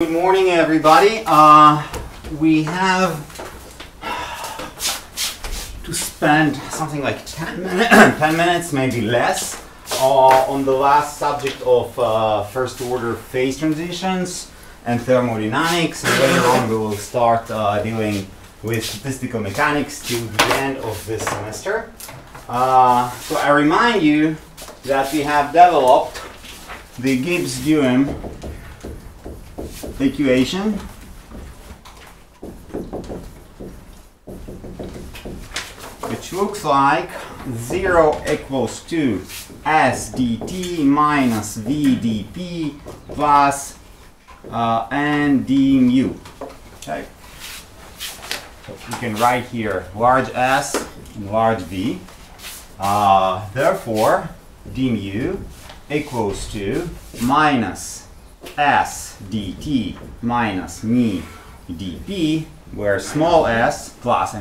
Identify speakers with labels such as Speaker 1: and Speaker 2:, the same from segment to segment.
Speaker 1: Good morning, everybody. We have to spend something like 10 minutes, maybe less, on the last subject of first-order phase transitions and thermodynamics. And later on, we will start dealing with statistical mechanics to the end of this semester. So I remind you that we have developed the Gibbs-Duhem equation, which looks like 0 equals to S dt minus V dp plus N d mu. Okay. So you can write here large S and large V. Therefore, d mu equals to minus S dt minus me dp, where small s plus,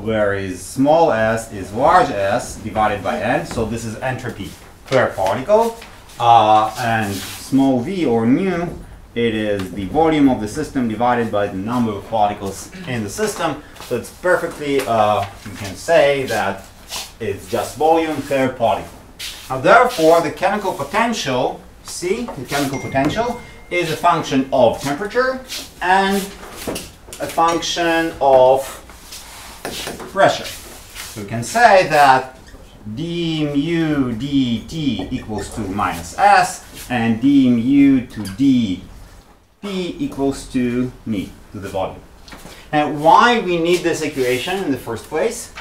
Speaker 1: whereas small s is large S divided by n, so this is entropy per particle, and small v or mu, it is the volume of the system divided by the number of particles in the system. So it's perfectly, you can say that it's just volume per particle. Now therefore the chemical potential, the chemical potential is a function of temperature and a function of pressure. So we can say that d mu dt equals to minus S and d mu to dp equals to me, to the volume. And why we need this equation in the first place?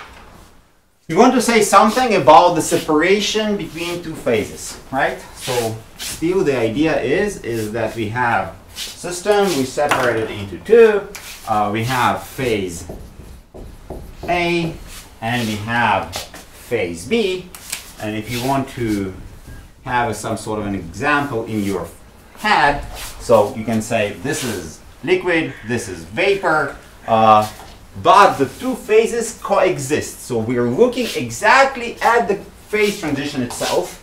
Speaker 1: We want to say something about the separation between two phases, right? So still the idea is that we have system, we separate it into two. We have phase A and we have phase B. And if you want to have some sort of an example in your head, so you can say this is liquid, this is vapor, but the two phases coexist. So we are looking exactly at the phase transition itself.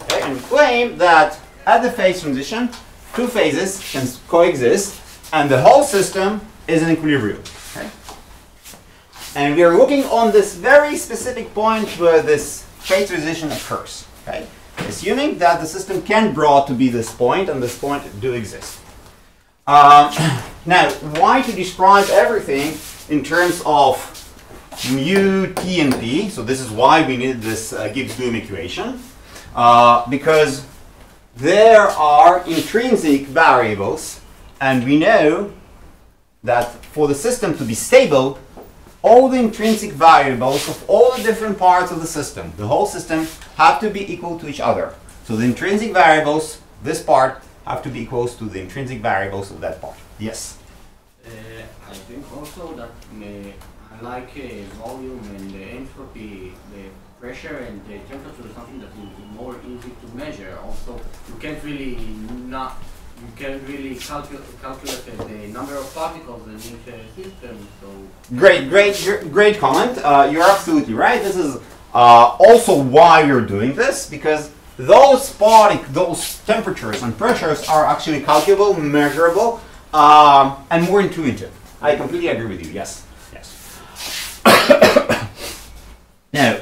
Speaker 1: Okay, and we claim that at the phase transition, two phases can coexist and the whole system is in equilibrium. Okay? And we are looking on this very specific point where this phase transition occurs. Okay? Assuming that the system can be brought to be this point and this point do exist. Now, why to describe everything in terms of mu, t, and p? So this is why we need this Gibbs-Duhem equation. Because there are intrinsic variables, and we know that for the system to be stable, all the intrinsic variables of all the different parts of the system, the whole system, have to be equal to each other. So the intrinsic variables, this part, have to be equal to the intrinsic variables of that part. Yes?
Speaker 2: I think also that unlike volume and entropy, the pressure and the temperature is something that is more easy to measure. Also, you can't really calculate the number of particles in each system. So
Speaker 1: great comment. You're absolutely right. This is also why you're doing this, because those temperatures and pressures are actually calculable, measurable, and more intuitive. I completely agree with you. Yes. Now,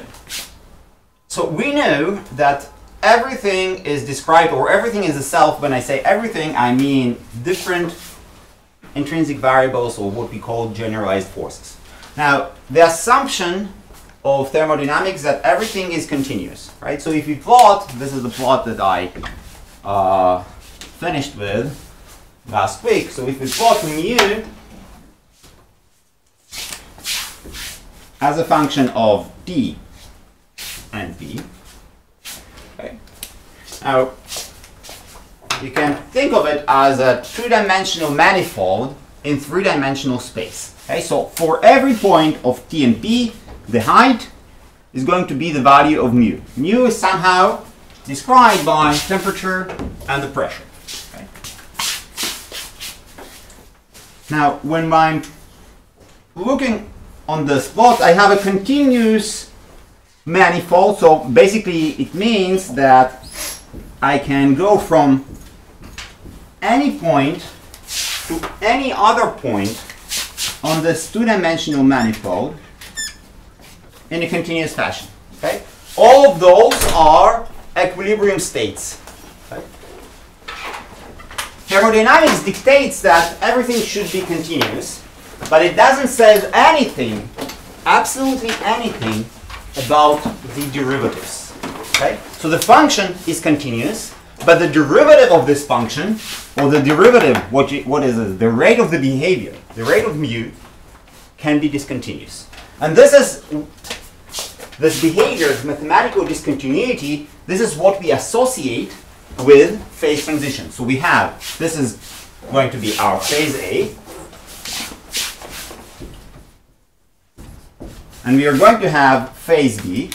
Speaker 1: so we know that everything is described, or everything is a self. When I say everything, I mean different intrinsic variables, or what we call generalized forces. Now, the assumption of thermodynamics that everything is continuous, right? So if you plot, this is the plot that I finished with last week. So if we plot mu as a function of d and p, okay. Now you can think of it as a two-dimensional manifold in three-dimensional space. Okay, so for every point of t and p, the height is going to be the value of mu. Mu is somehow described by temperature and the pressure. Okay. Now, when I'm looking on this plot, I have a continuous manifold. So basically, it means that I can go from any point to any other point on this two-dimensional manifold in a continuous fashion. Okay? All of those are equilibrium states. Okay? Thermodynamics dictates that everything should be continuous, but it doesn't say anything, absolutely anything, about the derivatives. Okay? So the function is continuous, but the derivative of this function, or the derivative, what is it? The rate of the behavior, the rate of mu, can be discontinuous. And this behavior, this mathematical discontinuity, this is what we associate with phase transition. So we have, this is going to be our phase A, and we are going to have phase B,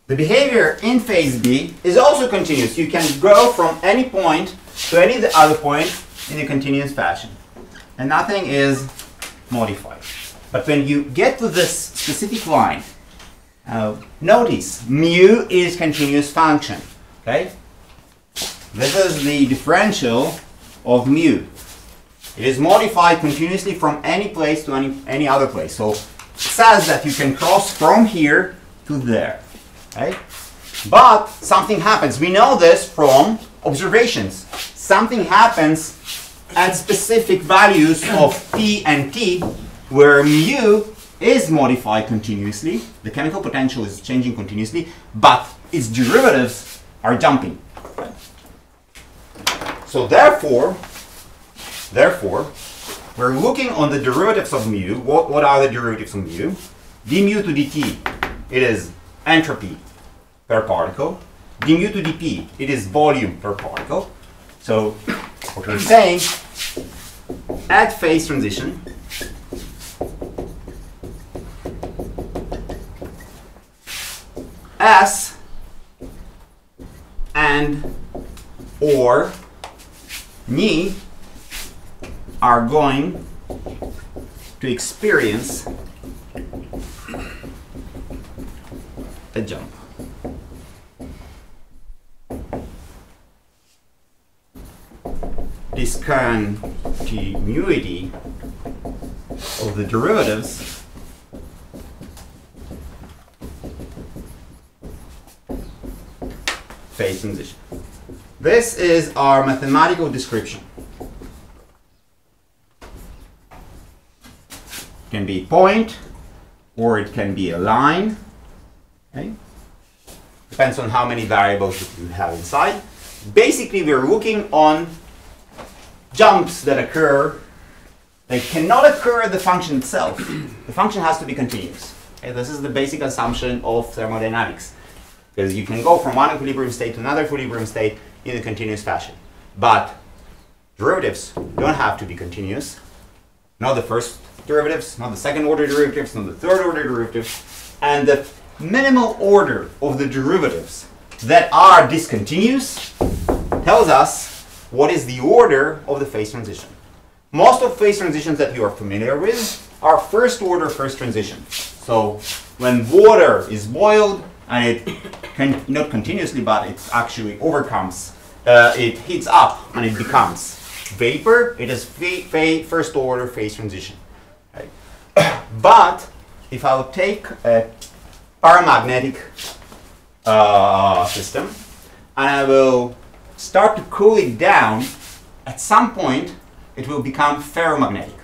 Speaker 1: the behavior in phase B is also continuous. You can go from any point to any other point in a continuous fashion, and nothing is modified. But when you get to this specific line, notice mu is continuous function. Okay, this is the differential of mu. It is modified continuously from any place to any other place. So it says that you can cross from here to there. Okay? But something happens. We know this from observations. Something happens at specific values of p and t, where mu is modified continuously. The chemical potential is changing continuously, but its derivatives are jumping. Okay? So therefore, we're looking on the derivatives of mu. What are the derivatives of mu? d mu to dt, it is entropy per particle. d mu to dp, it is volume per particle. So what we're saying, at phase transition, S and or ni are going to experience a jump. Discontinuity of the derivatives phase transition. This is our mathematical description. It can be a point or it can be a line. Okay? Depends on how many variables that you have inside. Basically, we're looking on jumps that occur. They cannot occur at the function itself. The function has to be continuous. Okay? This is the basic assumption of thermodynamics. Because you can go from one equilibrium state to another equilibrium state in a continuous fashion. But derivatives don't have to be continuous. Not the first derivatives, not the second order derivatives, not the third order derivatives. And the minimal order of the derivatives that are discontinuous tells us what is the order of the phase transition. Most of phase transitions that you are familiar with are first order first transition. So when water is boiled, and it can, not continuously, but it actually overcomes, it heats up and it becomes vapor, it is first order phase transition. Right? But if I will take a paramagnetic system and I will start to cool it down, at some point it will become ferromagnetic.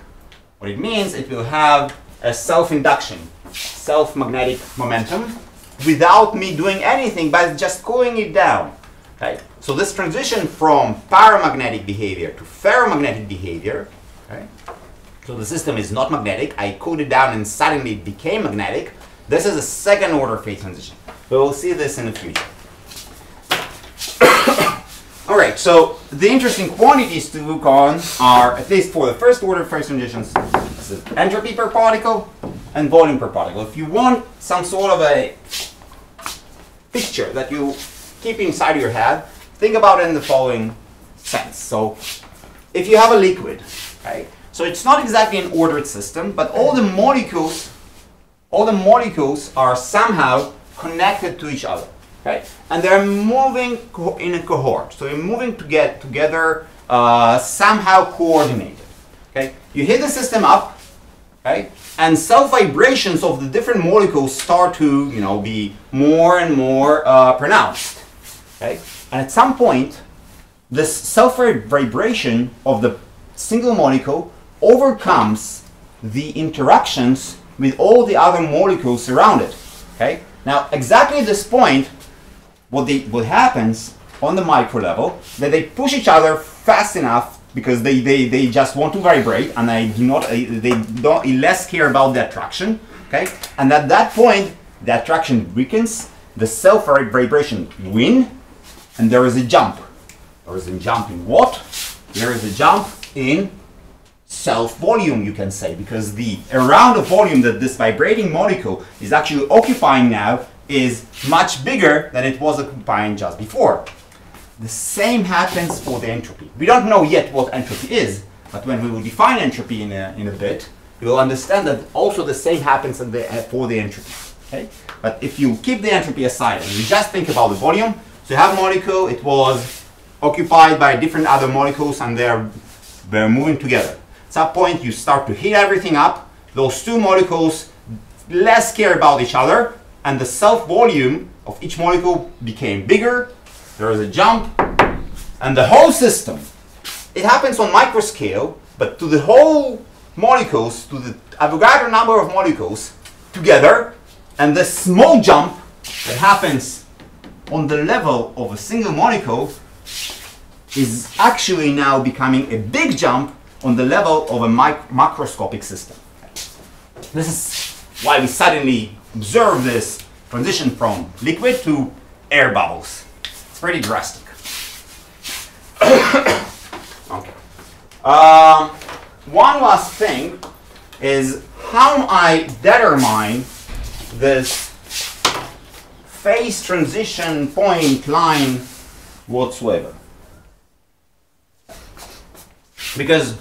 Speaker 1: What it means, it will have a self-induction, self-magnetic momentum, without me doing anything, but just cooling it down. Okay? So this transition from paramagnetic behavior to ferromagnetic behavior, okay? So the system is not magnetic, I cooled it down and suddenly it became magnetic. This is a second order phase transition. We will see this in the future. Alright, so the interesting quantities to look on are, at least for the first order phase transitions, this is entropy per particle and volume per particle. If you want some sort of a picture that you keep inside your head, think about it in the following sense. So if you have a liquid, right, So it's not exactly an ordered system, but all the molecules are somehow connected to each other. Okay? And they're moving in a cohort. So they're moving to get together, somehow coordinated. Okay? You hit the system up, okay? And self-vibrations of the different molecules start to, be more and more pronounced. Okay? And at some point, this self-vibration of the single molecule overcomes the interactions with all the other molecules around it. Okay? Now, exactly at this point, what happens on the micro level, that they push each other fast enough because they just want to vibrate, and they don't less care about the attraction. Okay? And at that point, the attraction weakens, the self-vibration win, and there is a jump. There is a jump in what? There is a jump in self-volume, you can say, because the amount of volume that this vibrating molecule is actually occupying now is much bigger than it was occupying just before. The same happens for the entropy. We don't know yet what entropy is, but when we will define entropy in a bit, we will understand that also the same happens for the entropy. Okay? But if you keep the entropy aside and you just think about the volume, so you have a molecule, it was occupied by different other molecules, and they're moving together. At some point, you start to heat everything up. Those two molecules less care about each other, and the self-volume of each molecule became bigger. There is a jump, and the whole system, it happens on micro scale, but to the whole molecules, to the Avogadro number of molecules together, and the small jump that happens on the level of a single molecule is actually now becoming a big jump on the level of a macroscopic system. This is why we suddenly observe this transition from liquid to air bubbles. It's pretty drastic. Okay. One last thing is how I determine this phase transition point line whatsoever. Because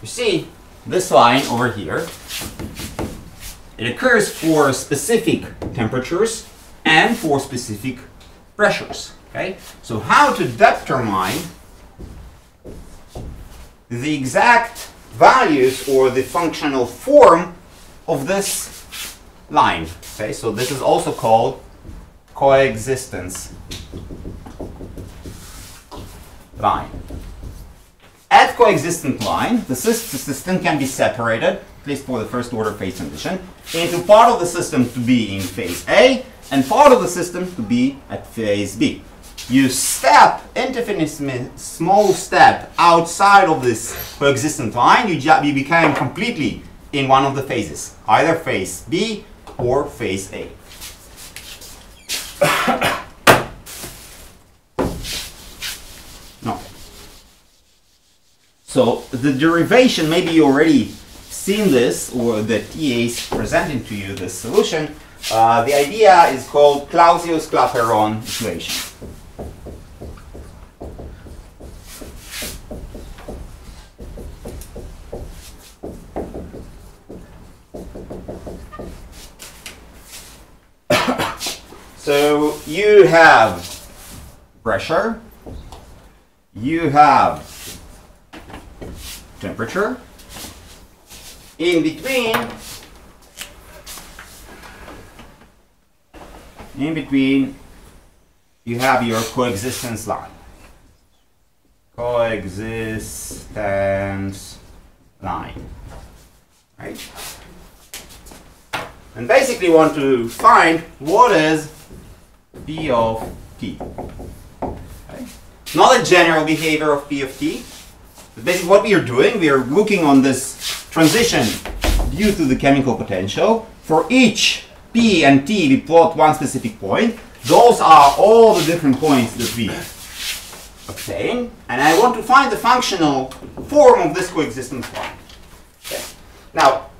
Speaker 1: you see this line over here, it occurs for specific temperatures and for specific pressures. Okay? So how to determine the exact values or the functional form of this line. Okay? So this is also called coexistence line. At coexistent line, the system can be separated, at least for the first order phase transition, into part of the system to be in phase A and part of the system to be at phase B. You step infinitesimally small step outside of this coexistent line, you become completely in one of the phases, either phase B or phase A. No. So the derivation, maybe you already seen this, or the TA is presenting to you this solution. The idea is called Clausius-Clapeyron equation. So you have pressure, you have temperature, in between you have your coexistence line. Coexistence line, right? And basically want to find what is P of t. Okay? Not a general behavior of P of t. But basically what we are doing, we are looking on this transition due to the chemical potential. For each P and T, we plot one specific point. Those are all the different points that we obtain. And I want to find the functional form of this coexistence line. Okay. Now,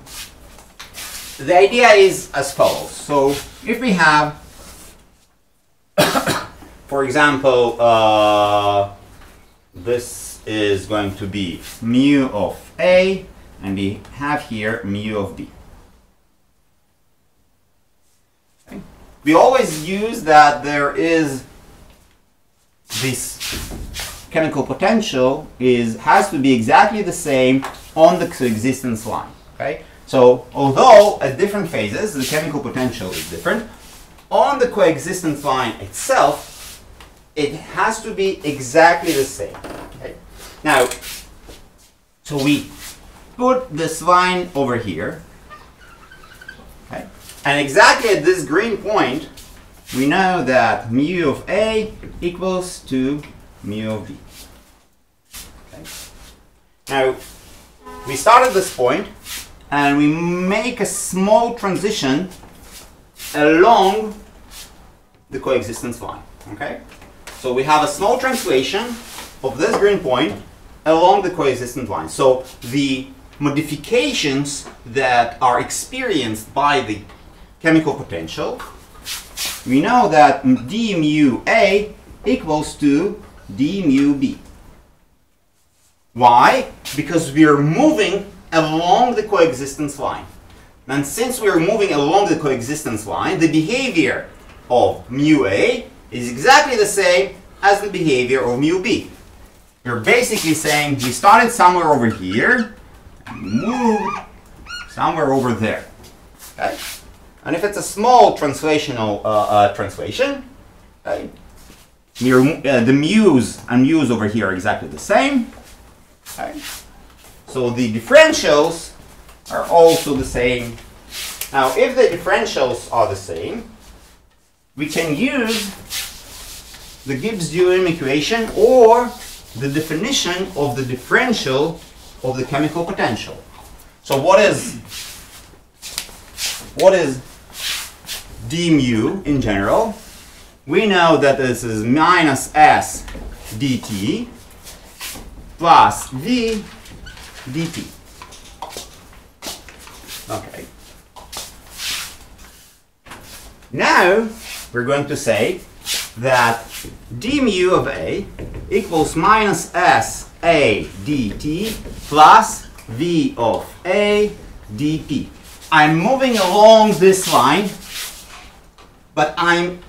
Speaker 1: the idea is as follows. So if we have, for example, this is going to be mu of A, and we have here mu of B. Okay. We always use that there is this chemical potential has to be exactly the same on the coexistence line. Okay? So although at different phases the chemical potential is different, on the coexistence line itself it has to be exactly the same. Okay? Now, so we put this line over here, okay? And exactly at this green point we know that mu of A equals to mu of B. Okay? Now we start at this point and we make a small transition along the coexistence line. Okay? So we have a small translation of this green point along the coexistence line. So the modifications that are experienced by the chemical potential, we know that d mu A equals to d mu B. Why? Because we are moving along the coexistence line. And since we are moving along the coexistence line, the behavior of mu A is exactly the same as the behavior of mu B. You're basically saying we started somewhere over here and moved somewhere over there. Okay? And if it's a small translational translation, okay, the mu's and mu's over here are exactly the same. Okay? So the differentials are also the same. Now, if the differentials are the same, we can use the Gibbs-Duhem equation or the definition of the differential of the chemical potential. So what is d mu in general? We know that this is minus s dt plus v dt. Okay. Now we're going to say that d mu of A equals minus s A dt plus v of A dp. I'm moving along this line, but I'm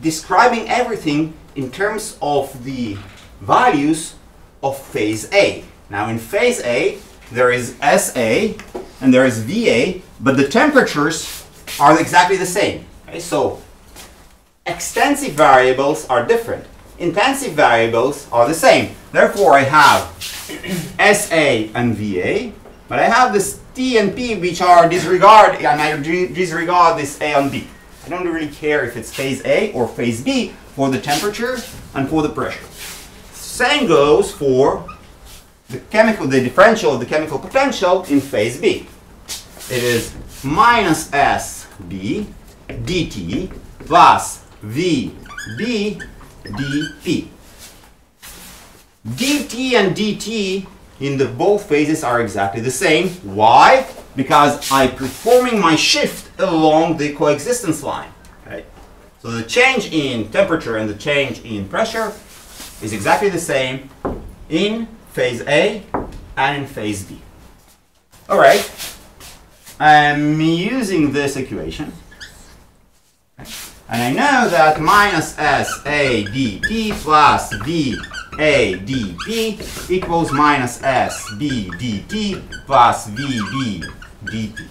Speaker 1: describing everything in terms of the values of phase A. Now in phase A, there is SA and there is VA, but the temperatures are exactly the same. Okay? So extensive variables are different. Intensive variables are the same. Therefore, I have SA and VA, but I have this T and P which are disregard, and I disregard this A and B. I don't really care if it's phase A or phase B for the temperature and for the pressure. Same goes for the differential of the chemical potential in phase B. It is minus SB dt plus VB dP. dt and dt in the both phases are exactly the same. Why? Because I'm performing my shift along the coexistence line. Right? So the change in temperature and the change in pressure is exactly the same in phase A and in phase B. All right. I'm using this equation. And I know that minus SA dt plus VA dP equals minus SB dt plus VB dP.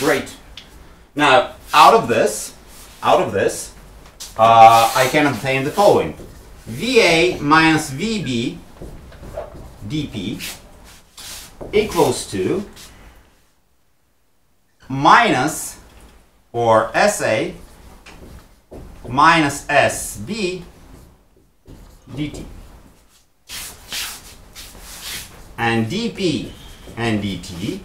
Speaker 1: Great. Now, out of this, I can obtain the following. VA minus VB dP equals to minus, or SA minus SB dt. And dP and dt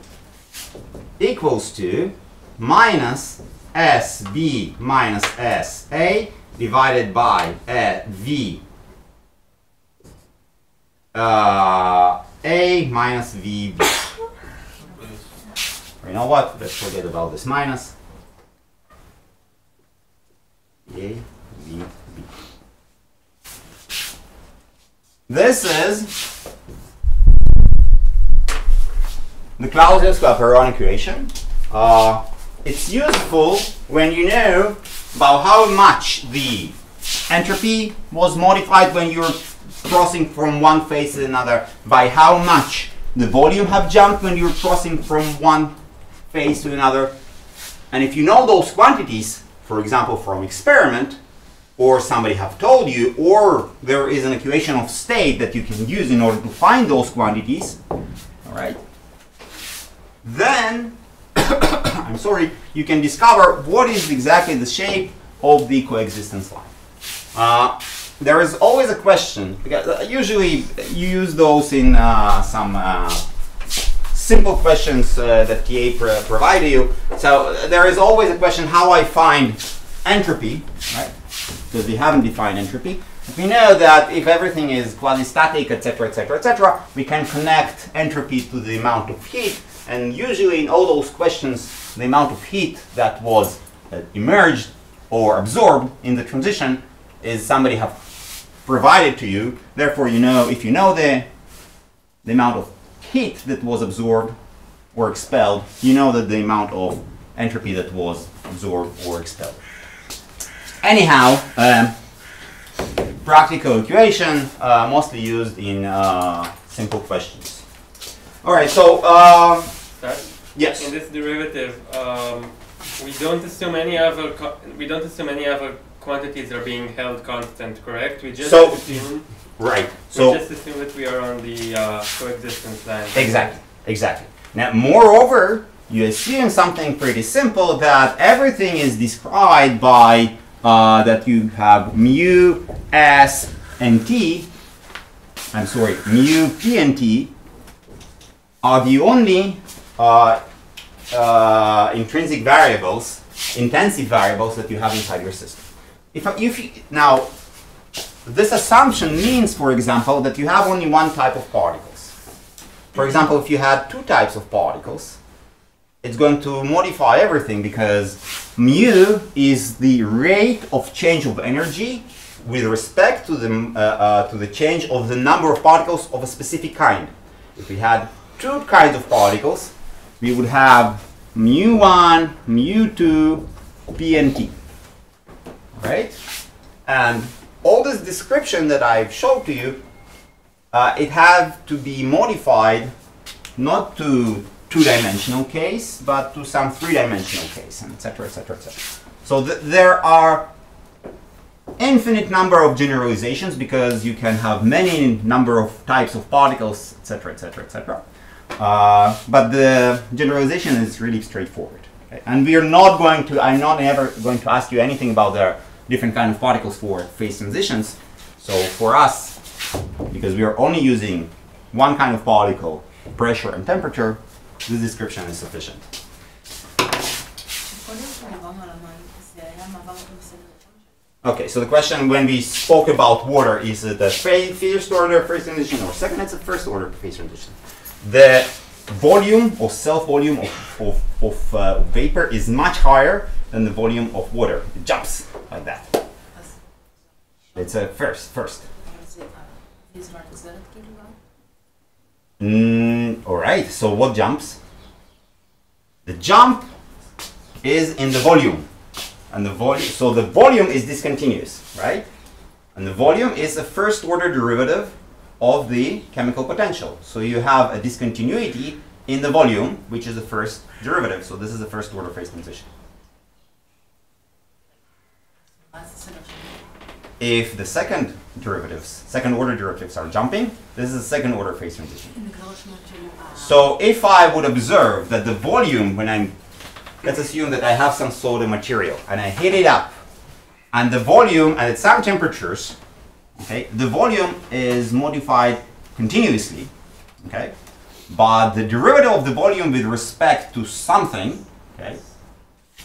Speaker 1: equals to minus SB minus SA divided by V A minus VB. You know what? Let's forget about this minus. A, V, B. This is the Clausius-Clapeyron equation. It's useful when you know about how much the entropy was modified when you're crossing from one phase to another, by how much the volume have jumped when you're crossing from one phase to another. And if you know those quantities, for example, from experiment, or somebody have told you, or there is an equation of state that you can use in order to find those quantities, all right, then I'm sorry, you can discover what is exactly the shape of the coexistence line. There is always a question, because usually you use those in some simple questions that TA provide you. So there is always a question how I find entropy, right? Because we haven't defined entropy. We know that if everything is quasi-static, etc., etc., etc., we can connect entropy to the amount of heat. And usually in all those questions, the amount of heat that was emerged or absorbed in the transition is somebody have provided to you. Therefore, you know, if you know the amount of heat that was absorbed or expelled, you know that the amount of entropy that was absorbed or expelled. Anyhow, practical equation, mostly used in simple questions. All right, so yes.
Speaker 3: In this derivative, we don't assume any other quantities are being held constant, correct? We just assume.
Speaker 1: Right.
Speaker 3: So we just assume that we are on the coexistence line.
Speaker 1: Exactly. Exactly. Now, moreover, you assume something pretty simple, that everything is described by that you have mu s and t. I'm sorry, mu p and t are the only intrinsic variables, intensive variables that you have inside your system. Now, this assumption means, for example, that you have only one type of particles. For example, if you had two types of particles, it's going to modify everything, because mu is the rate of change of energy with respect to the change of the number of particles of a specific kind. If we had two kinds of particles, we would have mu1, mu2, p and t. Right? And all this description that I've showed to you, it had to be modified not to two-dimensional case, but to some three-dimensional case, and etc., etc., etc. So there are infinite number of generalizations, because you can have many number of types of particles, etc., etc., etc. But the generalization is really straightforward. Okay? And we are not going to, I'm not ever going to ask you anything about the different kind of particles for phase transitions. So for us, because we are only using one kind of particle, pressure and temperature, this description is sufficient. Okay, so the question when we spoke about water, is it a first order phase transition or second? It's a first order phase transition. The volume or self-volume of vapor is much higher than the volume of water. It jumps like that. It's a first. All right, so what jumps? The jump is in the volume. And the volume, so the volume is discontinuous, right? And the volume is a first order derivative of the chemical potential. So you have a discontinuity in the volume, which is the first derivative. So this is the first order phase transition. If the second order derivatives are jumping, this is a second order phase transition. So if I would observe that the volume, let's assume that I have some sort of material and I heat it up, and the volume, and at some temperatures, okay, the volume is modified continuously, okay, but the derivative of the volume with respect to something, okay,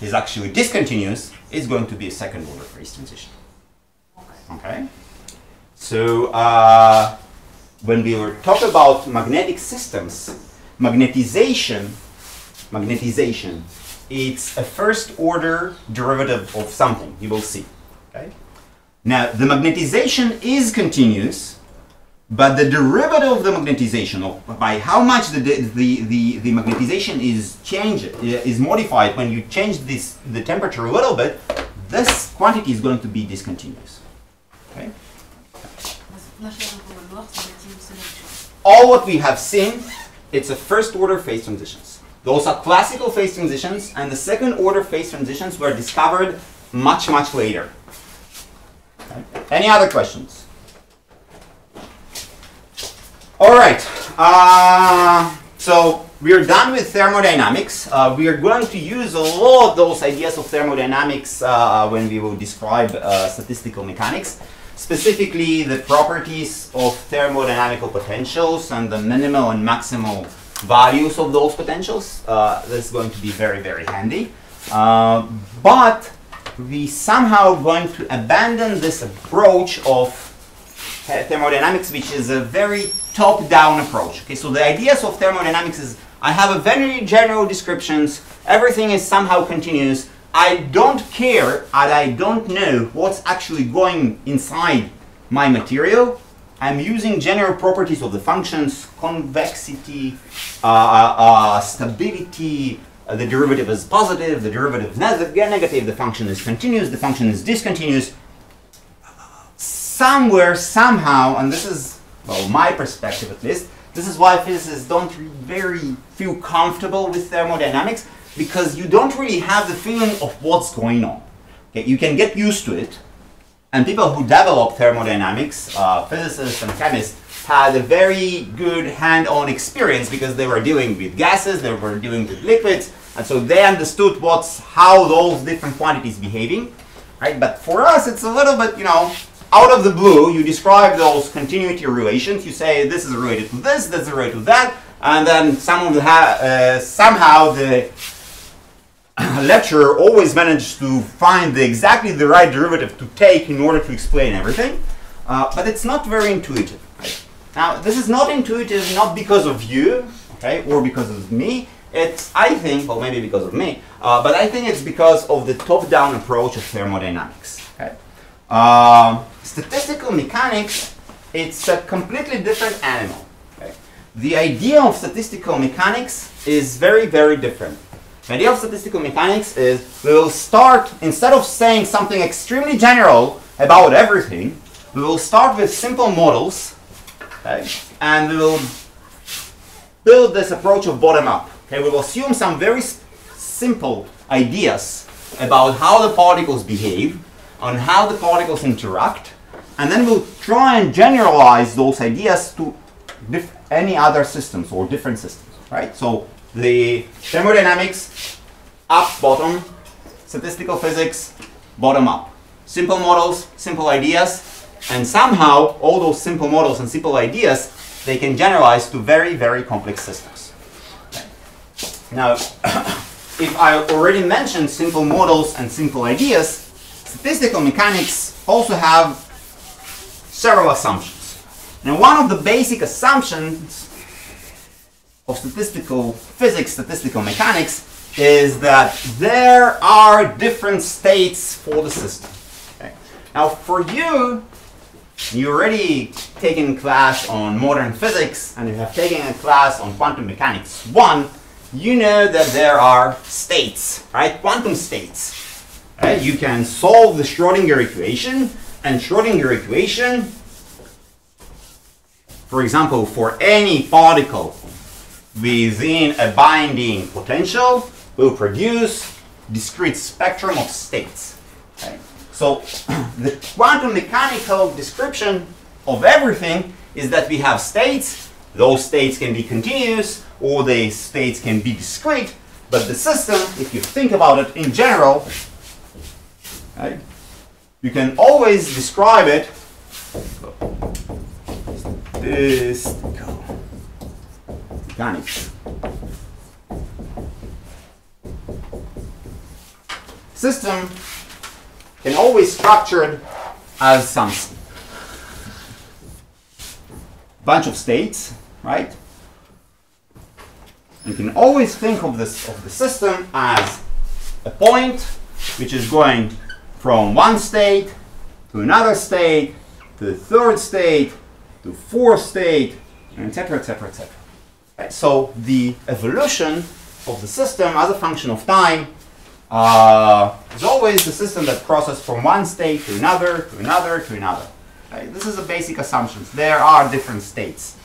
Speaker 1: is actually discontinuous, is going to be a second order phase transition. Okay, so when we were talking about magnetic systems, magnetization, it's a first order derivative of something, you will see. Okay, now the magnetization is continuous, but the derivative of the magnetization, or by how much the magnetization is modified when you change the temperature a little bit, this quantity is going to be discontinuous. Okay? All what we have seen, it's a first order phase transitions. Those are classical phase transitions, and the second order phase transitions were discovered much, much later. Okay. Any other questions? All right, so we are done with thermodynamics. We are going to use a lot of those ideas of thermodynamics when we will describe statistical mechanics, specifically the properties of thermodynamical potentials and the minimal and maximal values of those potentials. That's going to be very, very handy. But we somehow going to abandon this approach of thermodynamics, which is a very top-down approach. Okay, so the ideas of thermodynamics is I have a very general descriptions, everything is somehow continuous, I don't care and I don't know what's actually going inside my material. I'm using general properties of the functions, convexity, stability, the derivative is positive, the derivative is negative, the function is continuous, the function is discontinuous. Somewhere, somehow, and this is, well, my perspective at least, this is why physicists don't very feel comfortable with thermodynamics, because you don't really have the feeling of what's going on. Okay, you can get used to it, and people who develop thermodynamics, physicists and chemists, had a very good hand-on experience because they were dealing with gases, they were dealing with liquids, and so they understood how those different quantities behaving, right? But for us, it's a little bit, out of the blue, you describe those continuity relations. You say this is related to this, that's related to that, and then somehow the lecturer always managed to find exactly the right derivative to take in order to explain everything. But it's not very intuitive. Right? Now, this is not intuitive not because of you, okay, or because of me. It's, I think, well, maybe because of me, but I think it's because of the top-down approach of thermodynamics. Okay? Statistical mechanics, it's a completely different animal. Okay? The idea of statistical mechanics is very, very different. The idea of statistical mechanics is we will start, instead of saying something extremely general about everything, we will start with simple models, okay? And we will build this approach of bottom-up. Okay? We will assume some very simple ideas about how the particles behave, on how the particles interact, and then we'll try and generalize those ideas to any other systems or different systems, right? So the thermodynamics, up, bottom, statistical physics, bottom up. Simple models, simple ideas, and somehow all those simple models and simple ideas, they can generalize to very, very complex systems. Okay. Now, if I already mentioned simple models and simple ideas, statistical mechanics also have several assumptions. Now, one of the basic assumptions of statistical physics, statistical mechanics, is that there are different states for the system. Okay. Now, for you already taken class on modern physics, and you have taken a class on quantum mechanics 1, you know that there are states, right? Quantum states. Right? You can solve the Schrödinger equation, and Schrödinger equation, for example, for any particle within a binding potential, will produce discrete spectrum of states. Okay? So the quantum mechanical description of everything is that we have states. Those states can be continuous, or the states can be discrete, but the system, if you think about it in general, right, you can always describe it statistical mechanics. System can always structured as some bunch of states, right? You can always think of the system as a point which is going from one state to another state to the third state to fourth state, and etc., etc., etc. Right? So the evolution of the system as a function of time is always the system that crosses from one state to another, to another, to another. Right? This is the basic assumptions. There are different states.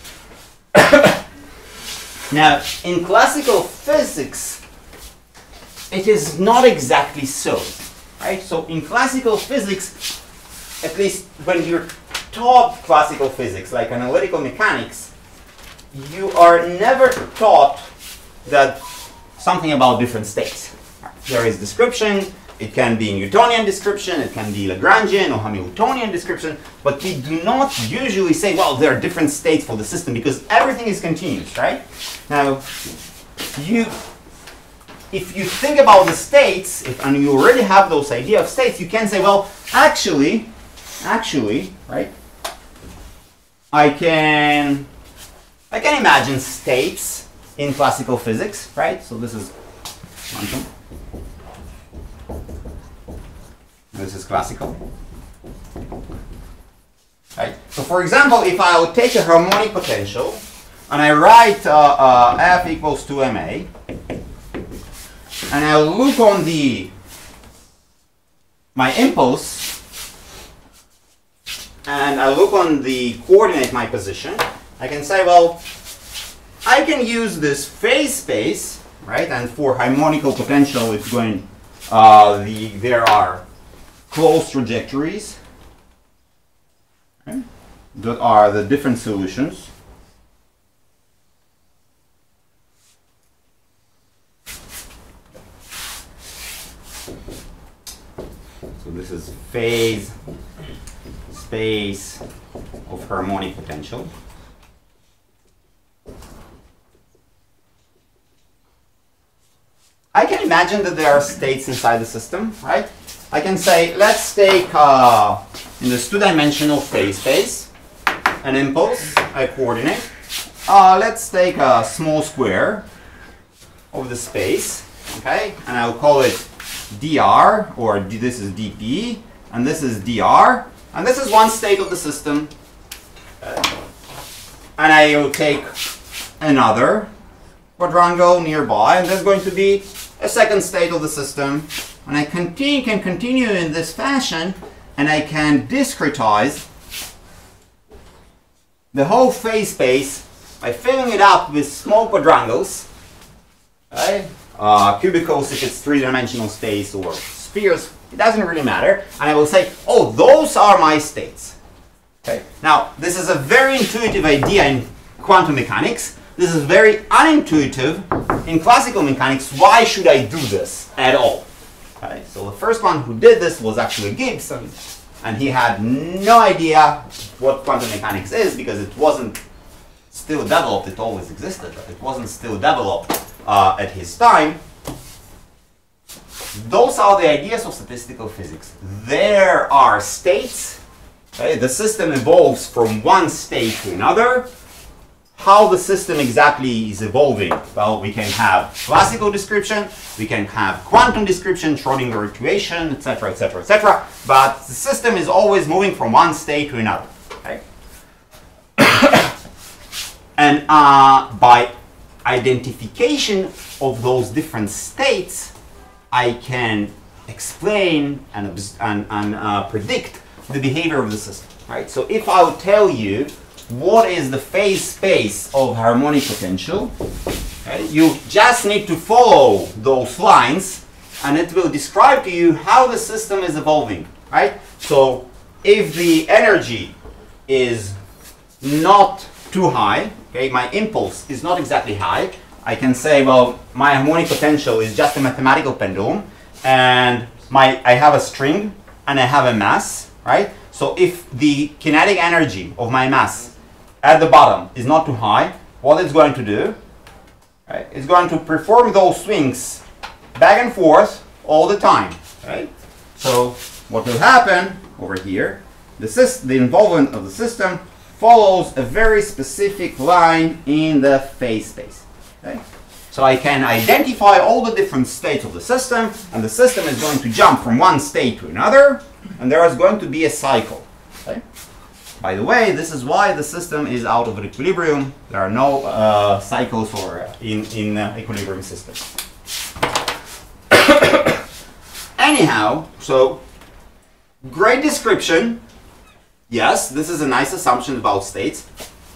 Speaker 1: Now, in classical physics, it is not exactly so. Right? So in classical physics, at least when you're taught classical physics, like analytical mechanics, you are never taught that something about different states. There is description, it can be Newtonian description, it can be Lagrangian or Hamiltonian description, but we do not usually say, well, there are different states for the system because everything is continuous, right? Now, if you think about the states, and you already have those idea of states, you can say, well, actually, right? I can imagine states in classical physics, right? So this is quantum. This is classical. Right? So for example, if I would take a harmonic potential and I write F equals to ma, and I look on my impulse, and I look on the coordinate my position, I can say, well, I can use this phase space, right? And for harmonical potential, it's going, there are closed trajectories, right? That are the different solutions. So this is phase space of harmonic potential. I can imagine that there are states inside the system, right? I can say, let's take in this two-dimensional phase space an impulse, a coordinate. Let's take a small square of the space, okay? And I'll call it dr, or this is dp, and this is dr, and this is one state of the system. And I will take another quadrangle nearby, and there's going to be a second state of the system. And I can continue in this fashion, and I can discretize the whole phase space by filling it up with small quadrangles, right? Cubicles if it's three-dimensional space, or spheres, it doesn't really matter. And I will say, oh, those are my states. Okay. Now, this is a very intuitive idea in quantum mechanics. This is very unintuitive in classical mechanics. Why should I do this at all? Okay. So the first one who did this was actually Gibbs, and he had no idea what quantum mechanics is because it wasn't still developed. It always existed, but it wasn't still developed at his time. Those are the ideas of statistical physics. There are states. Okay? The system evolves from one state to another. How the system exactly is evolving? Well, we can have classical description, we can have quantum description, Schrödinger equation, etc., etc., etc. But the system is always moving from one state to another. Okay? And by identification of those different states, I can explain and predict the behavior of the system. Right? So if I would tell you what is the phase space of harmonic potential, okay, you just need to follow those lines, and it will describe to you how the system is evolving. Right? So if the energy is not too high, okay, my impulse is not exactly high, I can say, well, my harmonic potential is just a mathematical pendulum, and I have a string and I have a mass, right? So if the kinetic energy of my mass at the bottom is not too high, what it's going to do, right, it's going to perform those swings back and forth all the time, right? So what will happen over here, the involvement of the system follows a very specific line in the phase space. Okay? So I can identify all the different states of the system, and the system is going to jump from one state to another, and there is going to be a cycle. Okay? By the way, this is why the system is out of equilibrium. There are no cycles or in equilibrium systems. Anyhow, so great description. Yes, this is a nice assumption about states.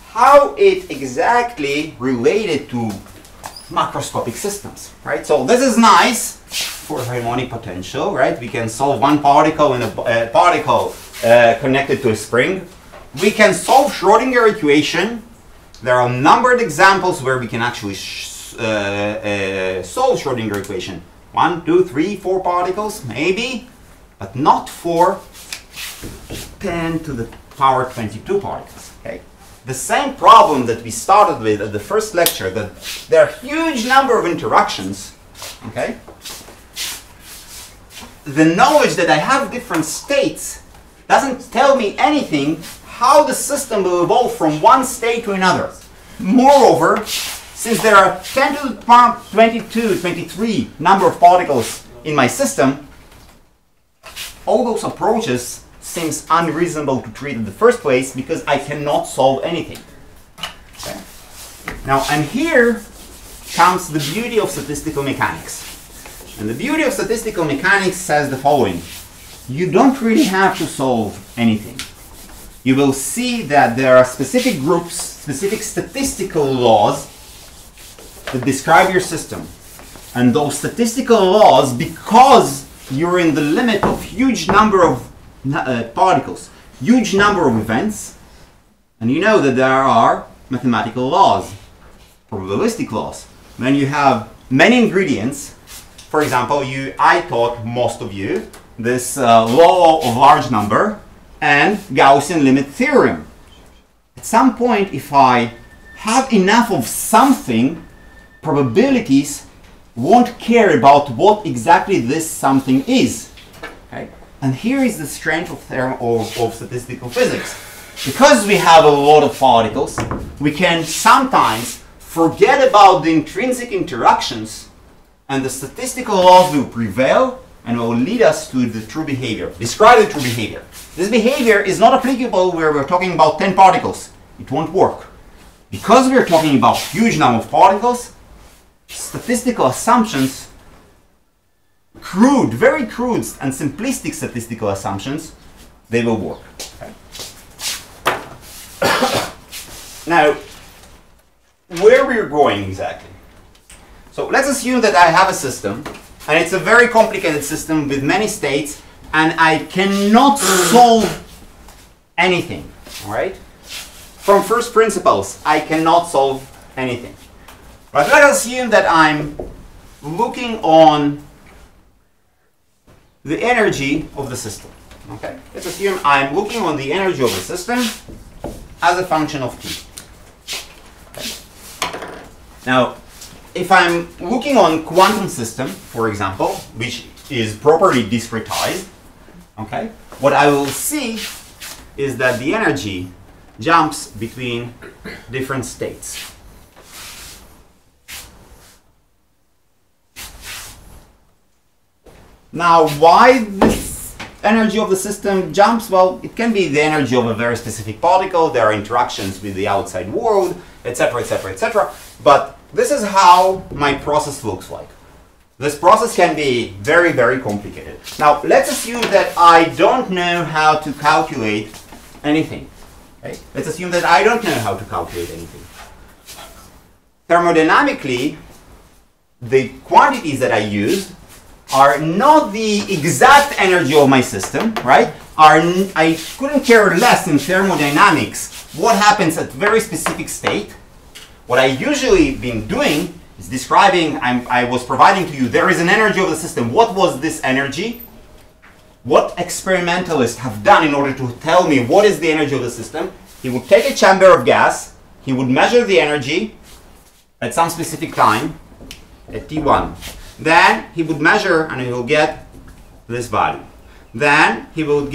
Speaker 1: How it exactly related to macroscopic systems, right? So this is nice for harmonic potential, right? We can solve one particle in a particle connected to a spring. We can solve Schrödinger equation. There are numbered examples where we can actually solve Schrödinger equation. 1, 2, 3, 4 particles, maybe, but not for 10 to the power 22 particles. Okay? The same problem that we started with at the first lecture, that there are a huge number of interactions. Okay? The knowledge that I have different states doesn't tell me anything how the system will evolve from one state to another. Moreover, since there are 10 to the power 22, 23 number of particles in my system, all those approaches seems unreasonable to treat in the first place because I cannot solve anything. Okay. Now, and here comes the beauty of statistical mechanics. And the beauty of statistical mechanics says the following. You don't really have to solve anything. You will see that there are specific groups, specific statistical laws that describe your system. And those statistical laws, because you're in the limit of huge number of particles, huge number of events, and you know that there are mathematical laws, probabilistic laws. When you have many ingredients, for example, I taught most of you this law of large number and Gaussian limit theorem. At some point, if I have enough of something, probabilities won't care about what exactly this something is. Okay? And here is the strength of statistical physics. Because we have a lot of particles, we can sometimes forget about the intrinsic interactions, and the statistical laws will prevail and will lead us to the true behavior. Describe the true behavior. This behavior is not applicable where we're talking about 10 particles. It won't work. Because we're talking about huge number of particles, statistical assumptions, crude, very crude and simplistic statistical assumptions, they will work. Okay. Now, where we're going exactly? So let's assume that I have a system, and it's a very complicated system with many states, and I cannot solve anything. All right? From first principles, I cannot solve anything. But let's assume that I'm looking on the energy of the system. Okay? Let's assume I'm looking on the energy of the system as a function of t. Okay. Now, if I'm looking on quantum system, for example, which is properly discretized, okay, what I will see is that the energy jumps between different states. Now, why this energy of the system jumps? Well, it can be the energy of a very specific particle. There are interactions with the outside world, etc., etc., etc. But this is how my process looks like. This process can be very, very complicated. Now, let's assume that I don't know how to calculate anything. Okay? Let's assume that I don't know how to calculate anything. Thermodynamically, the quantities that I used are not the exact energy of my system, right? I couldn't care less in thermodynamics what happens at very specific state. What I usually been doing is describing, I was providing to you, there is an energy of the system. What was this energy? What experimentalists have done in order to tell me what is the energy of the system? He would take a chamber of gas, he would measure the energy at some specific time, at T1. Then he would measure and he will get this value. Then he will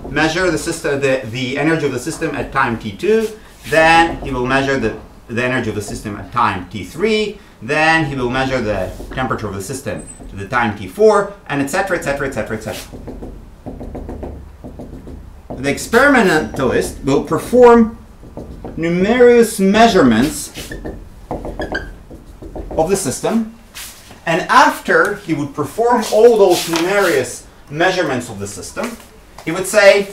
Speaker 1: measure the system, the energy of the system at time T2. Then he will measure the energy of the system at time T3. Then he will measure the temperature of the system to the time T4, and etc., etc., etc., etc. the experimentalist will perform numerous measurements of the system, and after he would perform all those numerous measurements of the system, he would say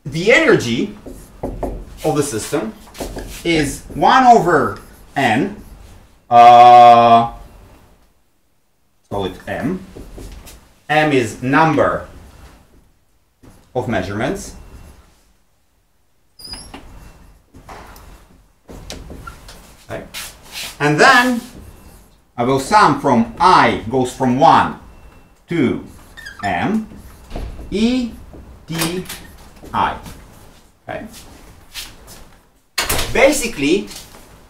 Speaker 1: the energy of the system is 1 over n, call it m. M is number of measurements. Okay. And then I will sum from I goes from 1 to m, E, T, I. Okay. Basically,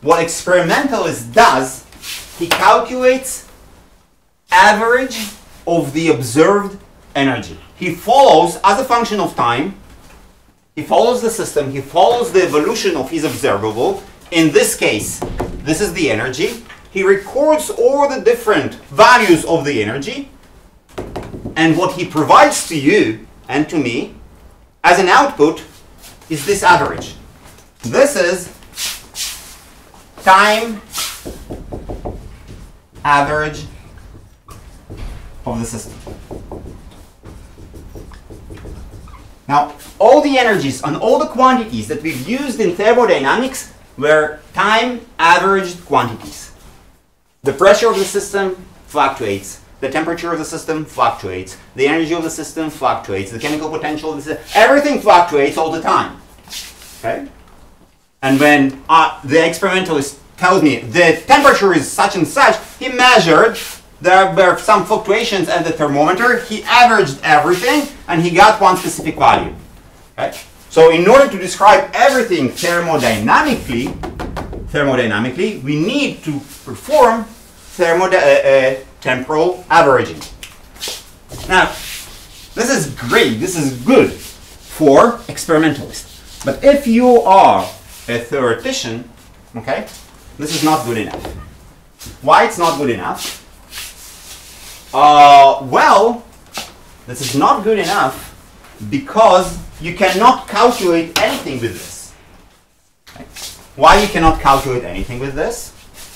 Speaker 1: what experimentalist does, he calculates average of the observed energy. He follows, as a function of time, he follows the system, he follows the evolution of his observable. In this case, this is the energy. He records all the different values of the energy, and what he provides to you and to me as an output is this average. This is time average of the system. Now, all the energies and all the quantities that we've used in thermodynamics were time averaged quantities. The pressure of the system fluctuates, the temperature of the system fluctuates, the energy of the system fluctuates, the chemical potential of the system, everything fluctuates all the time. Okay? And when the experimentalist tells me the temperature is such and such, he measured, there were some fluctuations at the thermometer, he averaged everything, and he got one specific value. Okay? So in order to describe everything thermodynamically, we need to perform temporal averaging. Now, this is great, this is good for experimentalists. But if you are a theoretician, okay, this is not good enough. Why it's not good enough? Well, this is not good enough because you cannot calculate anything with this. Okay. Why you cannot calculate anything with this?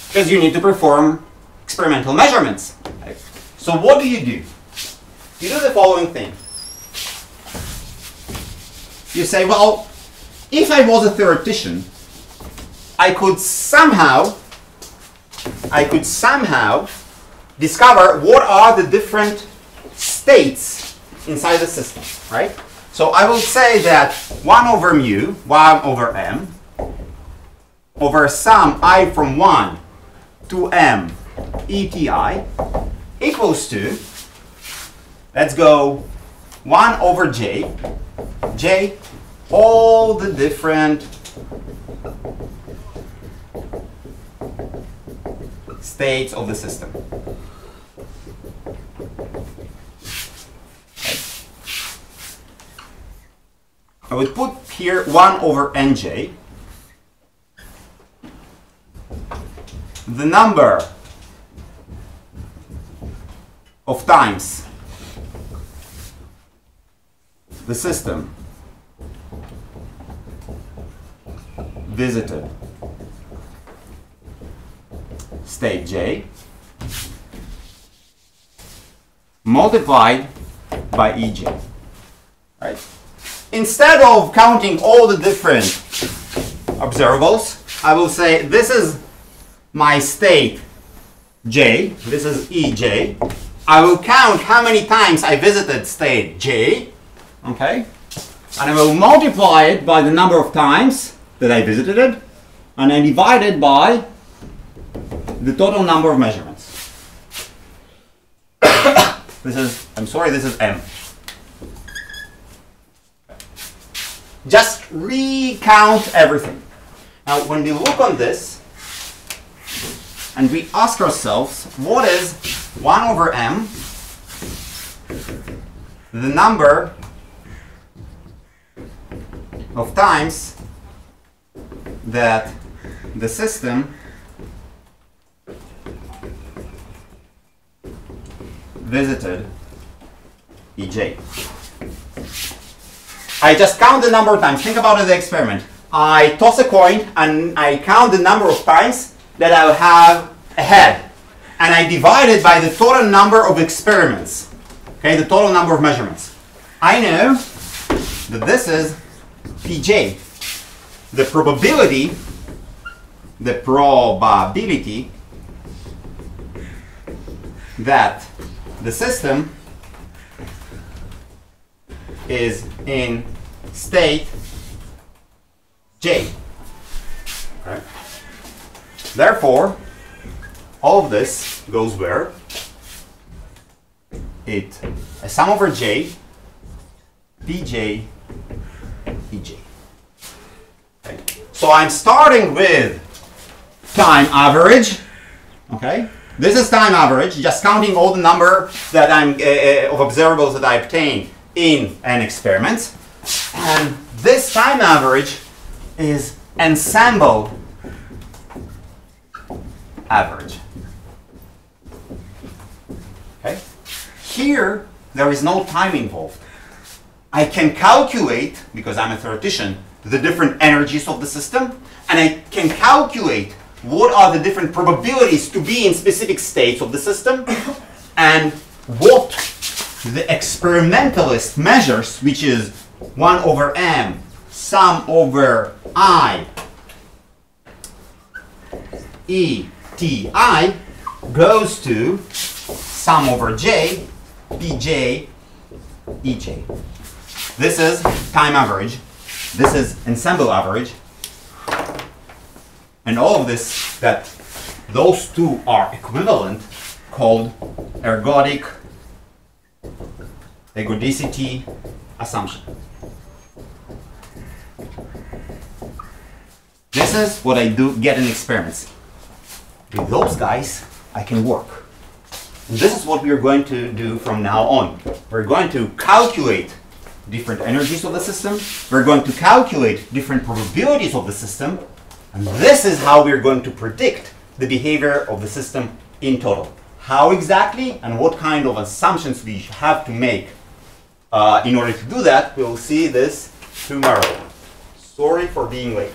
Speaker 1: Because you need to perform experimental measurements. Okay. So what do? You do the following thing. You say, well, if I was a theoretician, I could somehow discover what are the different states inside the system, right? So I will say that 1 over mu, 1 over m, over sum I from 1 to m ETI equals to, let's go 1 over j, all the different states of the system. I would put here 1 over nj, the number of times the system visited state j multiplied by ej, right? Instead of counting all the different observables, I will say this is my state j, this is ej. I will count how many times I visited state j, okay? And I will multiply it by the number of times that I visited it, and I divide it by the total number of measurements. This is, I'm sorry, this is m. Just recount everything. Now, when we look on this and we ask ourselves, what is 1 over m, the number of times that the system visited EJ. I just count the number of times. Think about the experiment. I toss a coin and I count the number of times that I'll have a head. And I divide it by the total number of experiments. Okay, the total number of measurements. I know that this is Pj. The probability that the system is in state J. Okay. Therefore, all of this goes where? A sum over J, Pj, Ej. Okay. So I'm starting with time average. Okay. This is time average, just counting all the number that of observables that I obtain in an experiment. And this time average is ensemble average. Okay? Here, there is no time involved. I can calculate, because I'm a theoretician, the different energies of the system, and I can calculate what are the different probabilities to be in specific states of the system, and what the experimentalist measures, which is 1 over m sum over I E T I goes to sum over j Pj Ej. This is time average. This is ensemble average. And all of this, that those two are equivalent, called ergodic ergodicity assumption. This is what I do get in experiments. With those guys, I can work. And this is what we are going to do from now on. We're going to calculate different energies of the system. We're going to calculate different probabilities of the system. And this is how we're going to predict the behavior of the system in total. How exactly and what kind of assumptions we have to make in order to do that, we'll see this tomorrow. Sorry for being late.